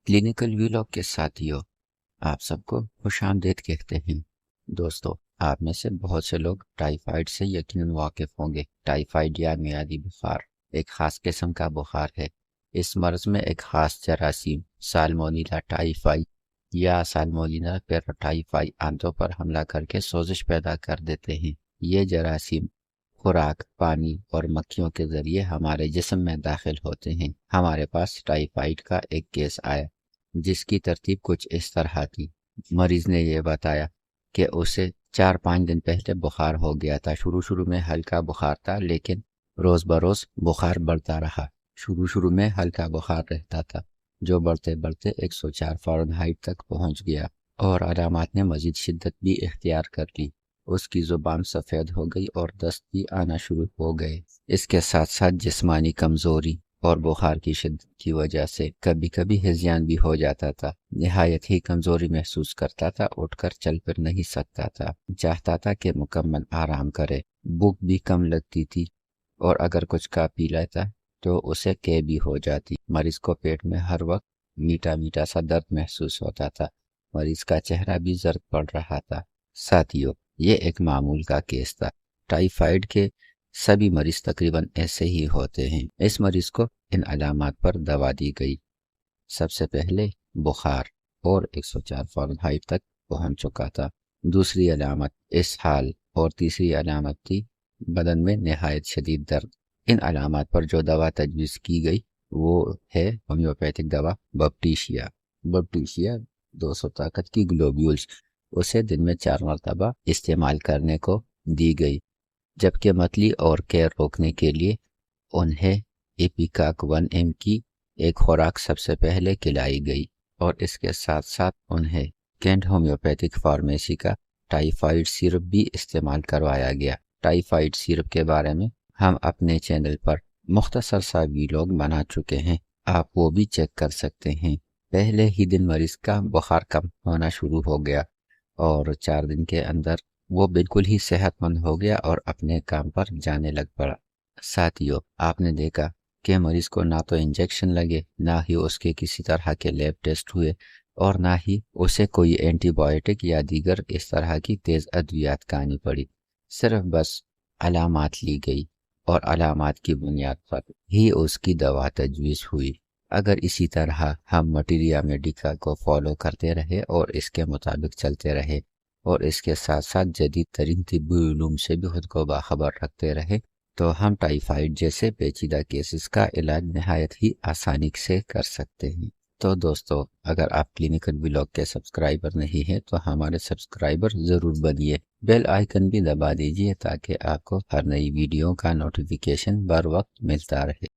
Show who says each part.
Speaker 1: Clinical vlog के साथियों, आप सबको खुशामदीद कहते हैं। दोस्तों, आप में से बहुत से लोग टाइफाइड से यकीनन वाकिफ होंगे। टाइफाइड या मियादी बुखार एक खास किस्म का बुखार है। इस मर्ज में एक खास जरासीम साल्मोनेला टाइफाई या साल्मोनेला पैराटाइफाई आंतों पर हमला करके सोजिश पैदा कर देते हैं। ये जरासीम खुराक, पानी और मक्खियों के जरिए हमारे जिस्म में दाखिल होते हैं। हमारे पास टाइफाइड का एक केस आया जिसकी तरतीब कुछ इस तरह थी। मरीज ने यह बताया कि उसे 4-5 दिन पहले बुखार हो गया था। शुरू में हल्का बुखार था, लेकिन रोज़ बरोज़ बुखार बढ़ता रहा। शुरू में हल्का बुखार रहता था, जो बढ़ते बढ़ते 104 फ़ारेनहाइट तक पहुंच गया और अलामात ने मज़ीद शिद्दत भी इख्तियार कर ली। उसकी ज़ुबान सफ़ेद हो गई और दस्त भी आना शुरू हो गए। इसके साथ साथ जिस्मानी कमज़ोरी और बुखार की शिद्दत की वजह से कभी कभी हिज़यान भी हो जाता था। निहायत ही कमज़ोरी महसूस करता था, उठकर चल फिर नहीं सकता था, चाहता था कि मुकम्मल आराम करे। भूख भी कम लगती थी और अगर कुछ खा पी लेता तो उसे कै भी हो जाती। मरीज को पेट में हर वक्त मीठा मीठा सा दर्द महसूस होता था। मरीज का चेहरा भी जर्द पड़ रहा था। साथियों, ये एक मामूल का केस था। टाइफाइड के सभी मरीज तकरीबन ऐसे ही होते हैं। इस मरीज को इन अलामात पर दवा दी गई। सबसे पहले बुखार और 104 फ़ारेनहाइट तक पहुंच चुका था। दूसरी अलामत इसहाल और तीसरी अलामत थी बदन में नहायत शदीद दर्द। इन अलामात पर जो दवा तजवीज़ की गई वो है होम्योपैथिक दवा बपटीशिया। बपटीशिया 200 ताकत की ग्लोब्यूल्स उसे दिन में 4 मरतबा इस्तेमाल करने को दी गई, जबकि मतली और कैर रोकने के लिए उन्हें एपिकाक 1 mg की एक खुराक सबसे पहले खिलाई गई और इसके साथ साथ उन्हें कैंट होम्योपैथिक फार्मेसी का टाइफाइड सिरप भी इस्तेमाल करवाया गया। टाइफाइड सिरप के बारे में हम अपने चैनल पर मुख्तसर सा वीलॉग बना चुके हैं, आप वो भी चेक कर सकते हैं। पहले ही दिन मरीज का बुखार कम होना शुरू हो गया और 4 दिन के अंदर वो बिल्कुल ही सेहतमंद हो गया और अपने काम पर जाने लग पड़ा। साथियों, आपने देखा कि मरीज को ना तो इंजेक्शन लगे, ना ही उसके किसी तरह के लैब टेस्ट हुए और ना ही उसे कोई एंटीबायोटिक या दीगर इस तरह की तेज़ अद्वियात खानी पड़ी। सिर्फ बस अलामात ली गई और अलामात की बुनियाद पर ही उसकी दवा तजवीज़ हुई। अगर इसी तरह हम मटीरिया मेडिका को फॉलो करते रहे और इसके मुताबिक चलते रहे और इसके साथ साथ जदीद तरीन तिब्बी उलूम से भी खुद को बाखबर रखते रहे, तो हम टाइफाइड जैसे पेचीदा केसेस का इलाज नहायत ही आसानी से कर सकते हैं। तो दोस्तों, अगर आप क्लिनिकल व्लॉग के सब्सक्राइबर नहीं हैं तो हमारे सब्सक्राइबर ज़रूर बनिए। बेल आइकन भी दबा दीजिए ताकि आपको हर नई वीडियो का नोटिफिकेशन बर वक्त मिलता रहे।